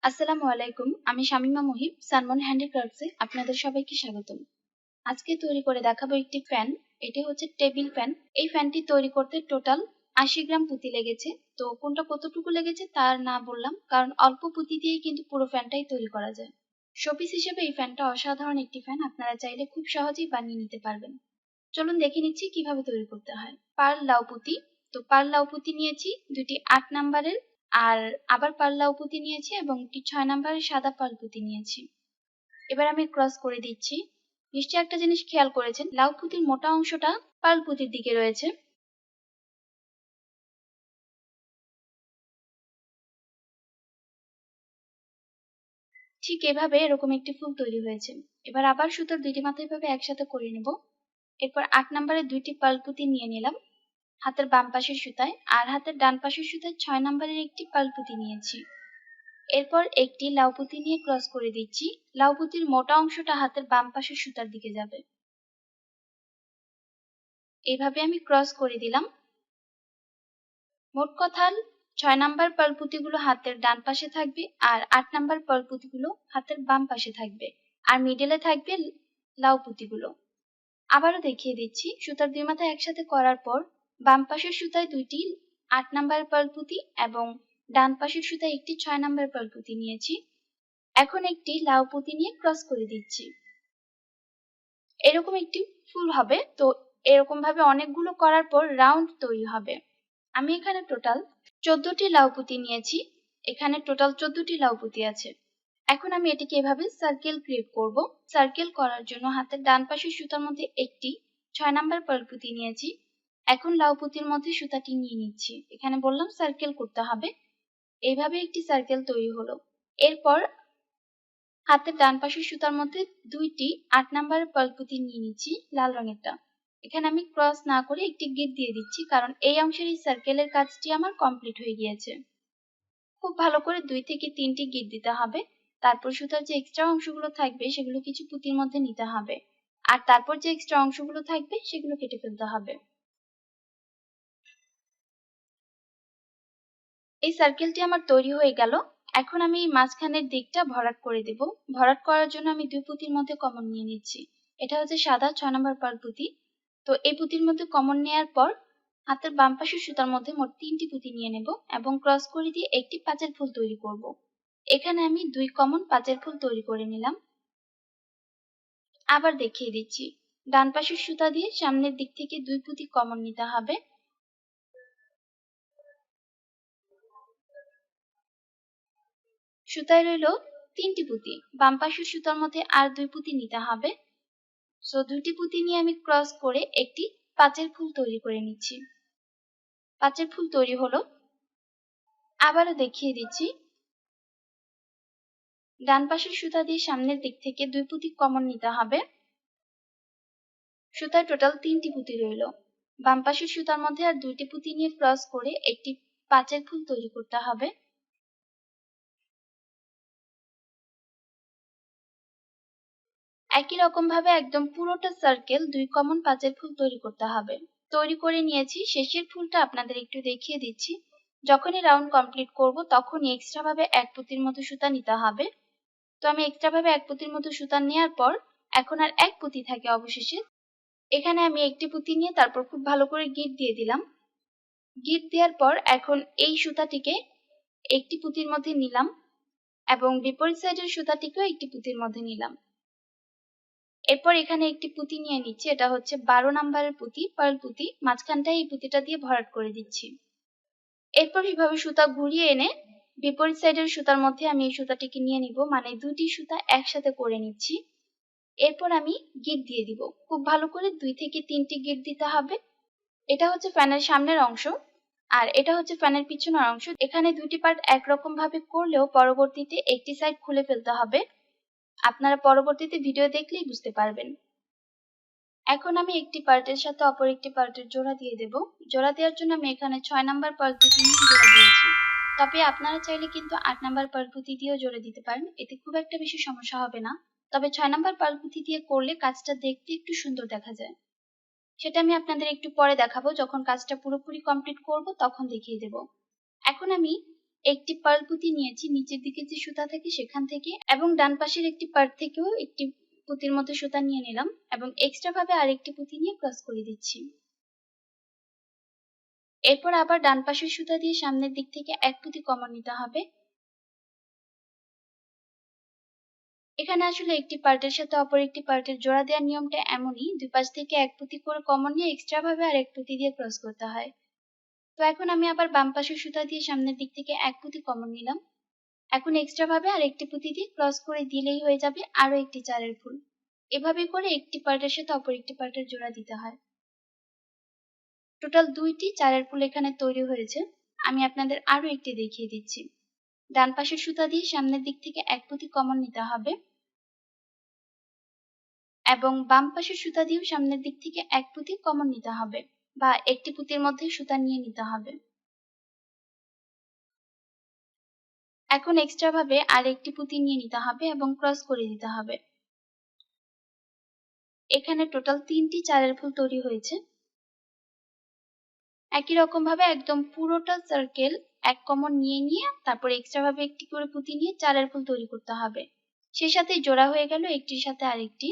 আসসালামু আলাইকুম। আমি শামিমা মুহিব, সানমন হ্যান্ডিক্রাফটসে আপনাদের সবাইকে স্বাগতম। আজকে তৈরি করে দেখাবো একটি ফ্যান। এটি হচ্ছে টেবিল ফ্যান। এই ফ্যানটি তৈরি করতে টোটাল ৮০ গ্রাম পুঁতি লেগেছে। তো কোনটা কতটুকু লেগেছে তার না বললাম, কারণ অল্প পুঁতি দিয়েই কিন্তু পুরো ফ্যানটাই তৈরি করা যায়। শোপিস হিসেবে এই ফ্যানটা অসাধারণ একটি ফ্যান, আপনারা চাইলে খুব সহজেই বানিয়ে নিতে পারবেন। চলুন দেখে নিচ্ছি কিভাবে তৈরি করতে হয়। পার্ল লাউ পুঁতি। তো পার্ল লাউ পুঁতি নিয়েছি দুটি ৮ নাম্বারের, আর আবার পার্ল লাউ পুঁতি নিয়েছি এবং একটি ৬ নাম্বারের সাদা পার্ল পুঁতি নিয়েছি। এবার আমি ক্রস করে দিচ্ছি। নিশ্চয়ই একটা জিনিস খেয়াল করেছেন, লাউ পুঁতির মোটা অংশটা পার্ল পুঁতির দিকে রয়েছে। ঠিক এভাবে এরকম একটি ফুল তৈরি হয়েছে। এবার আবার সুতোর দুইটি মাথা এভাবে একসাথে করে নেব। এরপর ৮ নাম্বারের দুইটি পার্ল পুঁতি নিয়ে নিলাম হাতের বাম পাশের সুতায়, আর হাতের ডান পাশের সুতায় ৬ নাম্বারের একটি পার্ল পুঁতি নিয়েছি। এরপর একটি লাউ পুঁতি নিয়ে ক্রস করে দিচ্ছি। লাউ পুঁতির মোটা অংশটা হাতের বাম পাশের সুতার দিকে যাবে। এইভাবে আমি ক্রস করে দিলাম। মোট কথা ৬ নাম্বার পার্ল পুঁতিগুলো হাতের ডান পাশে থাকবে, আর ৮ নাম্বার পার্ল পুঁতিগুলো হাতের বাম পাশে থাকবে, আর মিডলে থাকবে লাউ পুঁতিগুলো। আবারও দেখিয়ে দিচ্ছি। সুতার দুই মাথা একসাথে করার পর বাম পাশের সুতায় দুইটি ৮ নাম্বার পার্ল পুঁতি এবং ডান পাশের সুতায় একটি ৬ নাম্বার পার্ল পুঁতি নিয়েছি। এখন একটি লাউ পুঁতি নিয়ে ক্রস করে দিচ্ছি। এরকম একটি ফুল হবে। তো এরকম ভাবে অনেকগুলো করার পর রাউন্ড তৈরি হবে। আমি এখানে টোটাল ১৪টি লাউ পুঁতি নিয়েছি। এখানে টোটাল ১৪টি লাউ পুঁতি আছে। এখন আমি এটিকে এভাবে সার্কেল ক্রিয়েট করব। সার্কেল করার জন্য হাতের ডান পাশের সুতার মধ্যে একটি ৬ নাম্বার পার্ল পুঁতি নিয়েছি। এখন লাউ পুঁতির মধ্যে সুতাটি নিয়ে নিচ্ছি। এখানে বললাম সার্কেল করতে হবে। এইভাবে একটি সার্কেল তৈরি হলো। এরপর হাতের ডান পাশের সুতার মধ্যে দুইটি ৮ নাম্বারের পার্ল পুঁতি নিয়ে নিচ্ছি, লাল রঙেরটা। এখানে আমি ক্রস না করে একটি গিট দিয়ে দিচ্ছি, কারণ এই অংশের এই সার্কেলের কাজটি আমার কমপ্লিট হয়ে গিয়েছে। খুব ভালো করে ২ থেকে ৩টি গিট দিতে হবে। তারপর সুতার যে এক্সট্রা অংশগুলো থাকবে সেগুলো কিছু পুঁতির মধ্যে নিতে হবে, আর তারপর যে এক্সট্রা অংশগুলো থাকবে সেগুলো কেটে ফেলতে হবে। এই সার্কেলটি আমার তৈরি হয়ে গেল। এখন আমি এই মাঝখানের দিকটা ভরাট করে দেব। ভরাট করার জন্য আমি ২ পুঁতির মধ্যে কমন নিয়ে নিচ্ছি। এটা হচ্ছে সাদা ৬ নাম্বার পার্ল পুঁতি। তো এই পুঁতির মধ্যে কমন নেয়ার পর হাতের বাম পাশের সুতার মধ্যে মোট ৩টি পুঁতি নিয়ে নেব এবং ক্রস করে দিয়ে একটি পাঁচের ফুল তৈরি করব। এখানে আমি ২ কমন পাঁচের ফুল তৈরি করে নিলাম। আবার দেখিয়ে দিচ্ছি। ডান পাশের সুতা দিয়ে সামনের দিক থেকে ২ পুঁতি কমন নিতে হবে। সুতায় রইল ৩টি পুঁতি। বাম পাশের সুতার মধ্যে আর ২ পুঁতি নিতে হবে। সো ২টি পুঁতি নিয়ে আমি ক্রস করে একটি পাঁচের ফুল তৈরি করে নিচ্ছি। পাঁচের ফুল তৈরি হলো। আবারও দেখিয়ে দিচ্ছি। ডান পাশের সুতা দিয়ে সামনের দিক থেকে ২ পুঁতি কমন নিতে হবে। সুতায় টোটাল ৩টি পুঁতি রইল। বাম পাশের সুতার মধ্যে আর ২টি পুঁতি নিয়ে ক্রস করে একটি পাঁচের ফুল তৈরি করতে হবে। একই রকম ভাবে একদম পুরোটা সার্কেল ২ কমন পাঁচের ফুল তৈরি করতে হবে। তৈরি করে নিয়েছি। শেষের ফুলটা আপনাদের একটু দেখিয়ে দিচ্ছি। যখনই রাউন্ড কমপ্লিট করব তখনই এক্সট্রা ভাবে ১ পুঁতির মতো সুতা নিতে হবে। তো আমি এক্সট্রা ভাবে ১ পুঁতির মতো সুতা নেওয়ার পর এখন আর ১ পুঁতি থাকে অবশেষে। এখানে আমি একটি পুঁতি নিয়ে তারপর খুব ভালো করে গিট দিয়ে দিলাম। গিট দেওয়ার পর এখন এই সুতাটিকে একটি পুঁতির মধ্যে নিলাম এবং বিপরীত সাইডের সুতাটিকেও একটি পুঁতির মধ্যে নিলাম। এরপর এখানে একটি পুঁতি নিয়ে নিচ্ছি। এটা হচ্ছে ১২ নাম্বারের পুঁতি, পার্ল পুঁতি। মাঝখানটায় এই পুঁতিটা দিয়ে ভরাট করে দিচ্ছি। এরপর এভাবে সুতা ঘুরিয়ে এনে বিপরীত সাইডের সুতার মধ্যে আমি এই সুতাটিকে নিয়ে নিব, মানে ২টি সুতা একসাথে করে নিচ্ছি। এরপর আমি গিট দিয়ে দিব। খুব ভালো করে ২ থেকে ৩টি গিট দিতে হবে। এটা হচ্ছে ফ্যানের সামনের অংশ, আর এটা হচ্ছে ফ্যানের পিছনের অংশ। এখানে ২টি পার্ট একরকম ভাবে করলেও পরবর্তীতে একটি সাইড খুলে ফেলতে হবে। আপনারা পরবর্তীতে ভিডিও দেখলেই বুঝতে পারবেন। এখন আমি একটি পার্টের সাথে অপর একটি পার্টের জোড়া দিয়ে দেব। জোড়া দেওয়ার জন্য আমি এখানে ৬ নাম্বার পার্ল পুঁতি নিয়ে জোড়া দিয়েছি। তবে আপনারা চাইলে কিন্তু ৮ নাম্বার পার্ল পুঁতি দিয়েও জোড়া দিতে পারেন। এতে খুব একটা বেশি সমস্যা হবে না। তবে ৬ নাম্বার পার্ল পুঁতি দিয়ে করলে কাজটা দেখতে একটু সুন্দর দেখা যায়। সেটা আমি আপনাদের একটু পরে দেখাবো। যখন কাজটা পুরোপুরি কমপ্লিট করব তখন দেখিয়ে দেব। এখন আমি একটি পার্ল পুঁতি নিয়েছি নিচের দিকে যে সুতা থাকে সেখান থেকে, এবং ডান পাশের একটি পার্ট থেকেও একটি পুঁতির মতো সুতা নিয়ে নিলাম এবং এক্সট্রা ভাবে আরেকটি পুঁতি নিয়ে ক্রস করে দিচ্ছি। এরপর আবার ডান পাশের সুতা দিয়ে সামনের দিক থেকে এক পুঁতি কমন নিতে হবে। এখানে আসলে একটি পার্টের সাথে অপর একটি পার্টের জোড়া দেওয়ার নিয়মটা এমনই, দুই পাশ থেকে এক পুঁতি করে কমন নিয়ে এক্সট্রা ভাবে আর এক পুঁতি দিয়ে ক্রস করতে হয়। তো এখন আমি আবার বাম পাশের সুতা দিয়ে সামনের দিক থেকে এক পুঁতি কমন নিলাম। এখন এক্সট্রা ভাবে আর একটি পুঁতি দিয়ে ক্রস করে দিলেই হয়ে যাবে আরো একটি চারের ফুল। এভাবে করে একটি পার্টের সাথে অপর একটি পার্টের জোড়া দিতে হয়। টোটাল 2টি চারের ফুল এখানে তৈরি হয়েছে। আমি আপনাদের আরো একটি দেখিয়ে দিচ্ছি। ডান পাশের সুতা দিয়ে সামনের দিক থেকে এক পুঁতি কমন নিতে হবে এবং বাম পাশের সুতা দিয়েও সামনের দিক থেকে এক পুঁতি কমন নিতে হবে, বা একটি পুঁতির মধ্যে সুতা নিয়ে নিতে হবে। এখন এক্সট্রা ভাবে আর একটি পুঁতি নিয়ে নিতে হবে এবং ক্রস করে দিতে হবে। এখানে টোটাল 3টি চারের ফুল তৈরি হয়েছে। একই রকম ভাবে একদম পুরোটা সার্কেল এক কমন নিয়ে তারপর এক্সট্রা ভাবে একটি করে পুঁতি নিয়ে চারের ফুল তৈরি করতে হবে। সেই সাথে জোড়া হয়ে গেল একটির সাথে আরেকটি।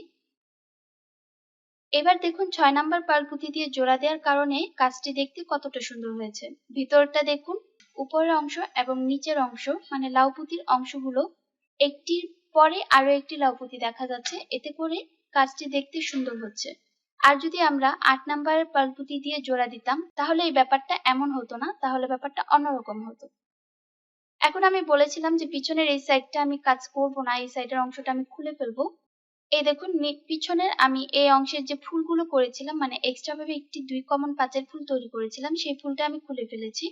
এবার দেখুন 6 নাম্বার পার্ল পুঁতি দিয়ে জোড়া দেওয়ার কারণে কাজটি দেখতে কতটা সুন্দর হয়েছে। ভিতরটা দেখুন, উপরের অংশ এবং নিচের অংশ মানে লাউ পুঁতির অংশগুলো একটির পরে আরো একটি লাউ পুঁতি দেখা যাচ্ছে, এতে করে কাজটি দেখতে সুন্দর হচ্ছে। আর যদি আমরা 8 নাম্বারের পার্ল পুঁতি দিয়ে জোড়া দিতাম তাহলে এই ব্যাপারটা এমন হতো না, তাহলে ব্যাপারটা অন্যরকম হতো। এখন আমি বলেছিলাম যে পিছনের এই সাইডটা আমি কাজ করব না, এই সাইডের অংশটা আমি খুলে ফেলবো। এই দেখুন পিছনের আমি এই অংশের যে ফুলগুলো করেছিলাম মানে এক্সট্রা ভাবে একটি 2 কমন পাঁচের ফুল তৈরি করেছিলাম, সেই ফুলটা আমি খুলে ফেলেছি।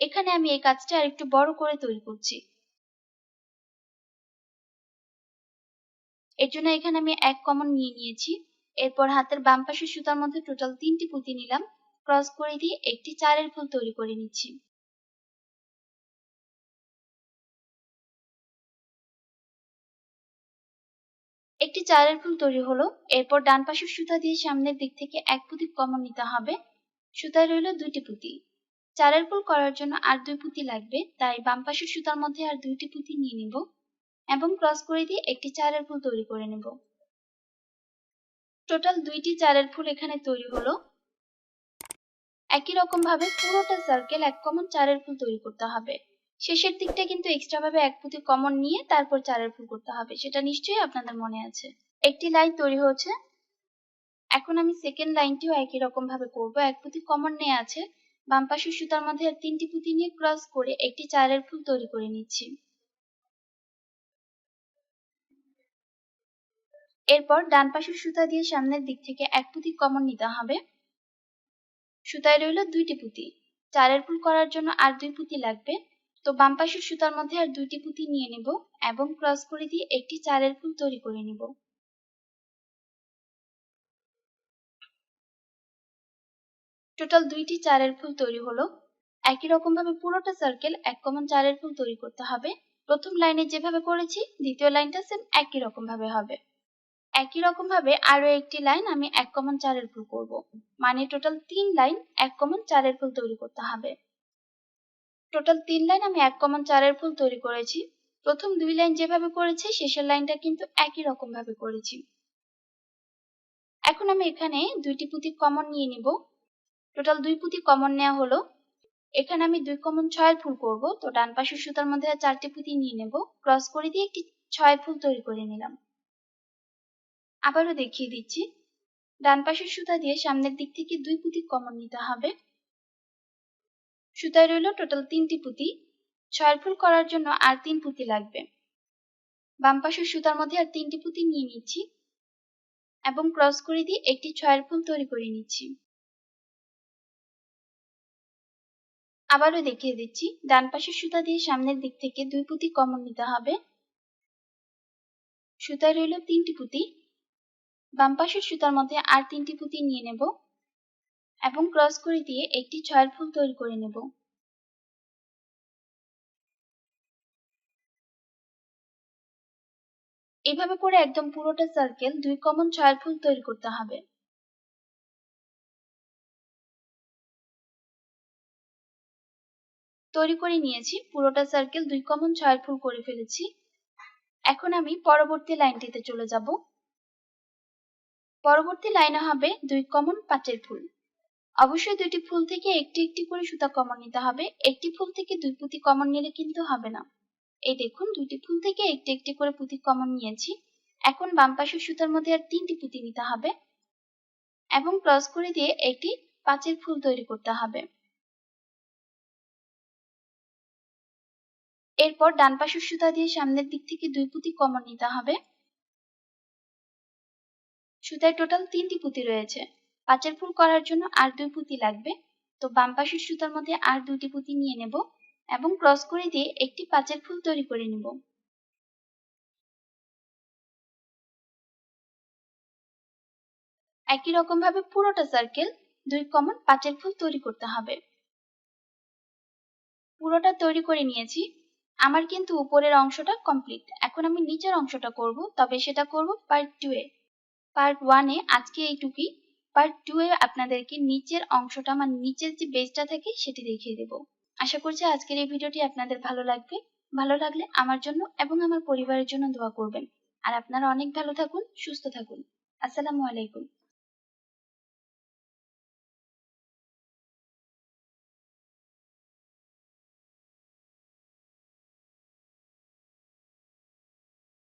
এখানে আমি এই কাজটা আরেকটু বড় করে তৈরি করছি। এর জন্য এখানে আমি এক কমন নিয়েছি। এরপর হাতের বাম পাশের সুতার মধ্যে টোটাল 3টি পুঁতি নিলাম, ক্রস করে দিয়ে একটি চারের ফুল তৈরি করে নিচ্ছি। একটি চারের ফুল তৈরি হলো। এরপর ডান পাশের সুতা দিয়ে সামনের দিক থেকে এক পুঁতি কমন নিতে হবে। সুতায় রইল 2টি পুঁতি। চারের ফুল করার জন্য আর 2 পুঁতি লাগবে, তাই বাম পাশের সুতার মধ্যে আর 2টি পুঁতি নিয়ে নিব এবং ক্রস করে দিয়ে একটি চারের ফুল তৈরি করে নেব। টোটাল 2টি চারের ফুল এখানে তৈরি হলো। একই রকম ভাবে পুরোটা সার্কেল এক কমন চারের ফুল তৈরি করতে হবে। শেষের দিকটা কিন্তু এক্সট্রা ভাবে এক পুঁতি কমন নিয়ে তারপর চারের ফুল করতে হবে, সেটা নিশ্চয়ই আপনাদের মনে আছে। একটি লাইন তৈরি হচ্ছে। এখন আমি সেকেন্ড লাইনটিও একই রকম ভাবে করব। এক পুঁতি কমন নিয়ে আছে, বাম পাশের সুতার মধ্যে আর 3টি পুঁতি নিয়ে ক্রস করে একটি চারের ফুল তৈরি করে নিচ্ছি। এরপর ডান পাশের সুতা দিয়ে সামনের দিক থেকে এক পুঁতি কমন নিতে হবে। সুতায় রইল 2টি পুঁতি। চারের ফুল করার জন্য আর 2 পুঁতি লাগবে, তো বাম পাশের সুতার মধ্যে আর 2টি পুঁতি নিয়ে নেব এবং ক্রস করে দিয়ে একটি চারের ফুল তৈরি করে নেব। টোটাল 2টি চারের ফুল তৈরি হলো। একই রকম ভাবে পুরোটা সার্কেল এক কমন চারের ফুল তৈরি করতে হবে। প্রথম লাইনে যেভাবে করেছি দ্বিতীয় লাইনটা সেম একই রকম ভাবে হবে। একই রকম ভাবে আরো একটি লাইন আমি এক কমন চারের ফুল করব, মানে টোটাল 3 লাইন এক কমন চারের ফুল তৈরি করতে হবে। টোটাল 3 লাইন আমি এক কমন চারের ফুল তৈরি করেছি। প্রথম 2 লাইন যেভাবে করেছি শেষের লাইনটা কিন্তু একই রকম ভাবে করেছি। এখন আমি এখানে 2টি পুঁতি কমন নিয়ে নিব। টোটাল 2 পুঁতি কমন নেওয়া হলো। এখানে আমি 2 কমন 6 ফুল করব, তো ডান পাশের সুতার মধ্যে 4টি পুঁতি নিয়ে নেব, ক্রস করে দিয়ে একটি 6 ফুল তৈরি করে নিলাম। আবারও দেখিয়ে দিচ্ছি। ডান পাশের সুতা দিয়ে সামনের দিক থেকে 2 পুঁতি কমন নিতে হবে। সুতায় রইল টোটাল 3টি পুঁতি। 6 ফুল করার জন্য আর 3 পুঁতি লাগবে। বাম পাশের সুতার মধ্যে আর 3টি পুঁতি নিয়ে নিচ্ছি এবং ক্রস করে দিয়ে একটি 6 ফুল তৈরি করে নিচ্ছি। আবারও দেখিয়ে দিচ্ছি। ডান পাশের সুতা দিয়ে সামনের দিক থেকে 2 পুঁতি কমন নিতে হবে। সুতায় রইল 3টি পুঁতি। বাম পাশের সুতার মধ্যে আর 3টি পুঁতি নিয়ে নেব এবং ক্রস করে দিয়ে একটি 6 ফুল তৈরি করে নেব। এভাবে করে একদম পুরোটা সার্কেল 2 কমন 6 ফুল তৈরি করতে হবে। তৈরি করে নিয়েছি। পুরোটা সার্কেল 2 কমন 6 ফুল করে ফেলেছি। এখন আমি পরবর্তী লাইনটিতে চলে যাব। পরবর্তী লাইনে হবে 2 কমন 5 ফুল। অবশ্যই 2টি ফুল থেকে একটি একটি করে সুতা কমন নিতে হবে। একটি ফুল থেকে 2 পুঁতি কমন নিলে কিন্তু হবে না। এই দেখুন 2টি ফুল থেকে একটি একটি করে পুঁতি কমন নিয়েছি। এখন বাম পাশের সুতার মধ্যে আর 3টি পুঁতি নিতে হবে এবং ক্রস করে দিয়ে একটি 5 ফুল তৈরি করতে হবে। এরপর ডান পাশের সুতা দিয়ে সামনের দিক থেকে 2 পুঁতি কমন নিতে হবে। সুতায় টোটাল 3টি পুঁতি রয়েছে। 5 ফুল করার জন্য আর 2 পুঁতি লাগবে। তো বাম পাশের সুতার মধ্যে আর 2টি পুঁতি নিয়ে নেব এবং ক্রস করে দিয়ে একটি 5 ফুল তৈরি করে নেব। একই রকম ভাবে পুরোটা সার্কেল 2 কমন 5 ফুল তৈরি করতে হবে। পুরোটা তৈরি করে নিয়েছি। আমার কিন্তু উপরের অংশটা কমপ্লিট। এখন আমি নিচের অংশটা করব, তবে সেটা করব পার্ট 2 এ। পার্ট 1 এ আজকে এইটুকুই। পার্ট 2 এ আপনাদেরকে নিচের অংশটা মানে নিচের যে বেসটা থাকে সেটি দেখিয়ে দেব। আশা করছি আজকের এই ভিডিওটি আপনাদের ভালো লাগবে। ভালো লাগলে আমার জন্য এবং আমার পরিবারের জন্য দোয়া করবেন। আর আপনারা অনেক ভালো থাকুন, সুস্থ থাকুন। আসসালামু আলাইকুম।